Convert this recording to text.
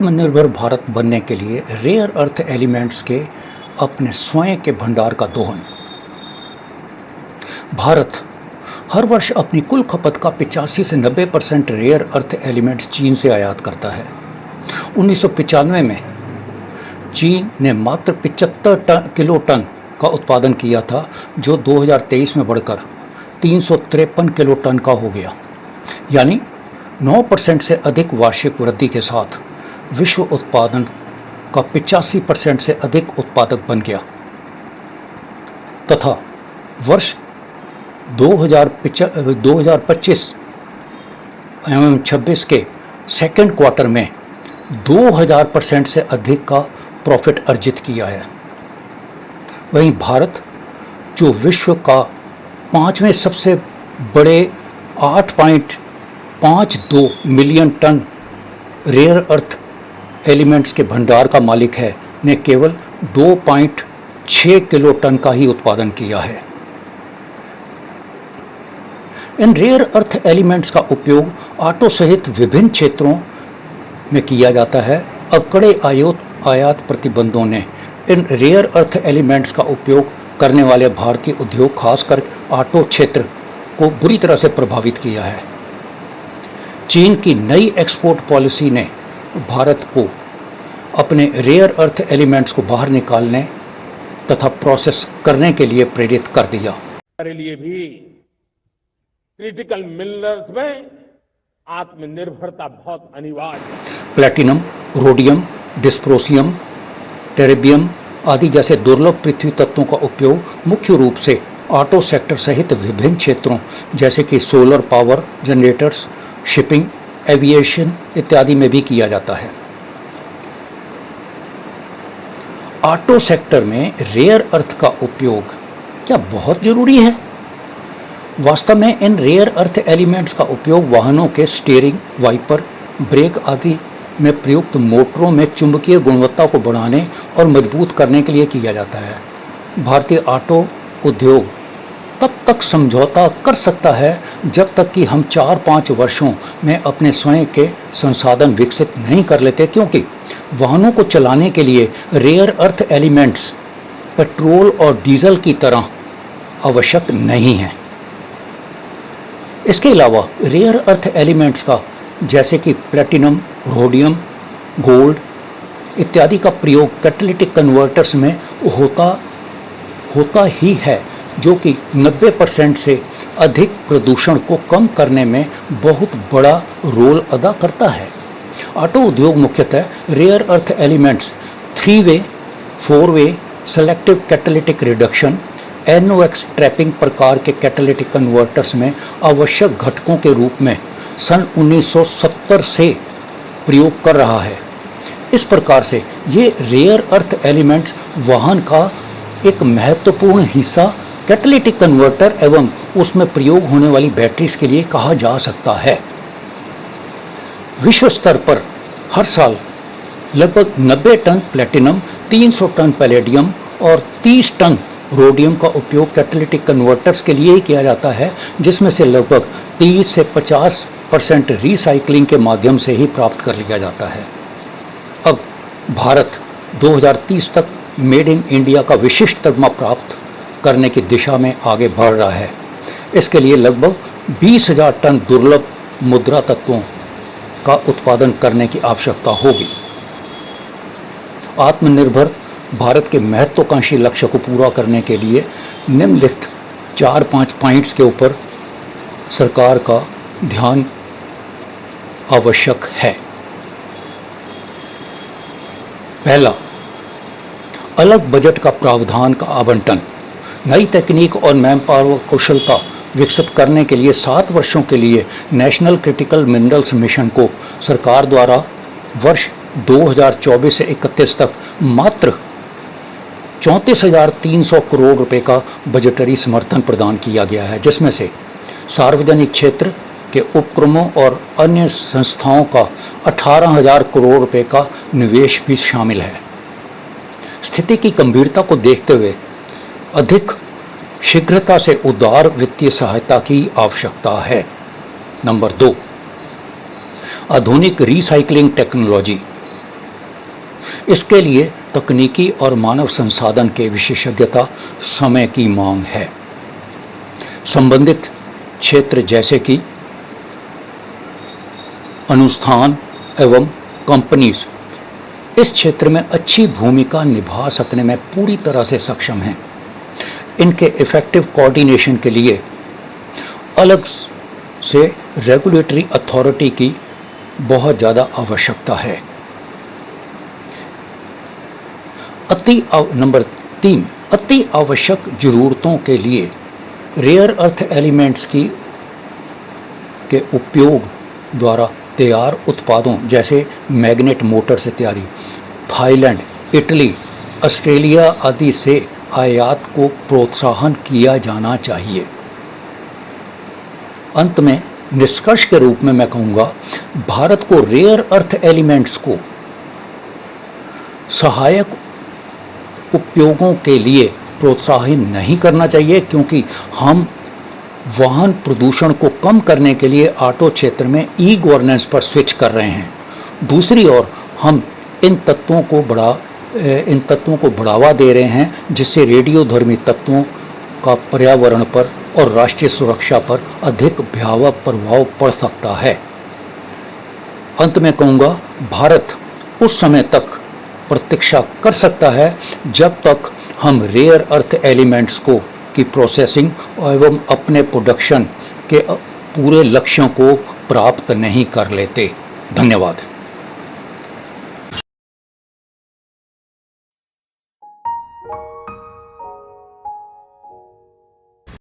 आत्मनिर्भर भारत बनने के लिए रेयर अर्थ एलिमेंट्स के अपने स्वयं के भंडार का दोहन। भारत हर वर्ष अपनी कुल खपत का 85 से 90% रेयर अर्थ एलिमेंट्स चीन से आयात करता है। 1995 में चीन ने मात्र 75 किलो टन का उत्पादन किया था, जो 2023 में बढ़कर 353 किलो टन का हो गया, यानी 9% से अधिक वार्षिक वृद्धि के साथ विश्व उत्पादन का 85% से अधिक उत्पादक बन गया तथा वर्ष 2025 एवं 26 के सेकेंड क्वार्टर में 2000% से अधिक का प्रॉफिट अर्जित किया है। वहीं भारत, जो विश्व का 5वें सबसे बड़े 8.52 million tonne rare earth elements के भंडार का मालिक है, ने केवल 2.6 किलो टन का ही उत्पादन किया है। इन रेयर अर्थ एलिमेंट्स का उपयोग ऑटो सहित विभिन्न क्षेत्रों में किया जाता है। अब कड़े आयात प्रतिबंधों ने इन रेयर अर्थ एलिमेंट्स का उपयोग करने वाले भारतीय उद्योग, खासकर ऑटो क्षेत्र को बुरी तरह से प्रभावित किया है। चीन की नई एक्सपोर्ट पॉलिसी ने भारत को अपने रेयर अर्थ एलिमेंट्स को बाहर निकालने तथा प्रोसेस करने के लिए प्रेरित कर दिया। हमारे लिए भी क्रिटिकल मिनरल्स में आत्मनिर्भरता बहुत अनिवार्य है। प्लैटिनम, रोडियम, डिस्प्रोसियम, टेरेबियम आदि जैसे दुर्लभ पृथ्वी तत्वों का उपयोग मुख्य रूप से ऑटो सेक्टर सहित विभिन्न क्षेत्रों जैसे कि solar power generators, shipping, aviation इत्यादि में भी किया जाता है। ऑटो सेक्टर में रेयर अर्थ का उपयोग क्या बहुत जरूरी है? वास्तव में इन रेयर अर्थ एलिमेंट्स का उपयोग वाहनों के स्टीयरिंग, वाइपर, ब्रेक आदि में प्रयुक्त मोटरों में चुंबकीय गुणवत्ता को बढ़ाने और मजबूत करने के लिए किया जाता है। भारतीय ऑटो उद्योग तब तक समझौता कर सकता है जब तक कि हम 4-5 वर्षों में अपने स्वयं के संसाधन विकसित नहीं कर लेते, क्योंकि वाहनों को चलाने के लिए रेयर अर्थ एलिमेंट्स पेट्रोल और डीजल की तरह आवश्यक नहीं हैं। इसके अलावा रेयर अर्थ एलिमेंट्स का जैसे कि प्लैटिनम, रोडियम, गोल्ड इत्यादि का प्रयोग कैटालिटिक कन्वर्टर्स में होता ही है, जो कि 90% से अधिक प्रदूषण को कम करने में बहुत बड़ा रोल अदा करता है। ऑटो उद्योग मुख्यतः रेयर अर्थ एलिमेंट्स 3-वे, 4-वे selective catalytic reduction, NOx trapping प्रकार के कैटालिटिक कन्वर्टर्स में आवश्यक घटकों के रूप में सन 1970 से प्रयोग कर रहा है। इस प्रकार से ये रेयर अर्थ एलिमेंट्स वाहन का एक महत्वपूर्ण हिस्सा कैटालिटिक कन्वर्टर एवं उसमें प्रयोग होने वाली बैटरीज के लिए कहा जा सकता है। विश्व स्तर पर हर साल लगभग 90 टन प्लैटिनम, 300 टन पैलेडियम और 30 टन रोडियम का उपयोग कैटालिटिक कन्वर्टर्स के लिए ही किया जाता है, जिसमें से लगभग 30 से 50% रिसाइकलिंग के माध्यम से ही प्राप्त कर लिया जाता है। अब भारत 2030 तक मेड इन इंडिया का विशिष्ट तगमा प्राप्त करने की दिशा में आगे बढ़ रहा है। इसके लिए लगभग 20,000 टन दुर्लभ मुद्रा तत्वों का उत्पादन करने की आवश्यकता होगी। आत्मनिर्भर भारत के महत्वाकांक्षी लक्ष्य को पूरा करने के लिए निम्नलिखित 4-5 पॉइंट्स के ऊपर सरकार का ध्यान आवश्यक है। पहला, अलग बजट का प्रावधान का आवंटन। नई तकनीक और मैन पावर कौशलता विकसित करने के लिए 7 वर्षों के लिए नेशनल क्रिटिकल मिनरल्स मिशन को सरकार द्वारा वर्ष 2024 से 31 तक मात्र 34,300 करोड़ रुपए का बजटरी समर्थन प्रदान किया गया है, जिसमें से सार्वजनिक क्षेत्र के उपक्रमों और अन्य संस्थाओं का 18,000 करोड़ रुपए का निवेश भी शामिल है। स्थिति की गंभीरता को देखते हुए अधिक शीघ्रता से उदार वित्तीय सहायता की आवश्यकता है। नंबर 2, आधुनिक रिसाइकलिंग टेक्नोलॉजी। इसके लिए तकनीकी और मानव संसाधन के विशेषज्ञता समय की मांग है। संबंधित क्षेत्र जैसे कि अनुष्ठान एवं कंपनीज इस क्षेत्र में अच्छी भूमिका निभा सकने में पूरी तरह से सक्षम हैं। इनके इफेक्टिव कोऑर्डिनेशन के लिए अलग से रेगुलेटरी अथॉरिटी की बहुत ज़्यादा आवश्यकता है। नंबर 3, अति आवश्यक ज़रूरतों के लिए रेयर अर्थ एलिमेंट्स के उपयोग द्वारा तैयार उत्पादों जैसे मैग्नेट मोटर्स इत्यादि थाईलैंड, इटली, ऑस्ट्रेलिया आदि से आयात को प्रोत्साहन किया जाना चाहिए। अंत में निष्कर्ष के रूप में मैं कहूँगा, भारत को रेयर अर्थ एलिमेंट्स को सहायक उपयोगों के लिए प्रोत्साहित नहीं करना चाहिए, क्योंकि हम वाहन प्रदूषण को कम करने के लिए ऑटो क्षेत्र में ई गवर्नेंस पर स्विच कर रहे हैं। दूसरी ओर हम इन तत्वों को बढ़ावा दे रहे हैं, जिससे रेडियोधर्मी तत्वों का पर्यावरण पर और राष्ट्रीय सुरक्षा पर अधिक भयावह प्रभाव पड़ सकता है। अंत में कहूँगा, भारत उस समय तक प्रतीक्षा कर सकता है जब तक हम रेयर अर्थ एलिमेंट्स की प्रोसेसिंग एवं अपने प्रोडक्शन के पूरे लक्ष्यों को प्राप्त नहीं कर लेते। धन्यवाद।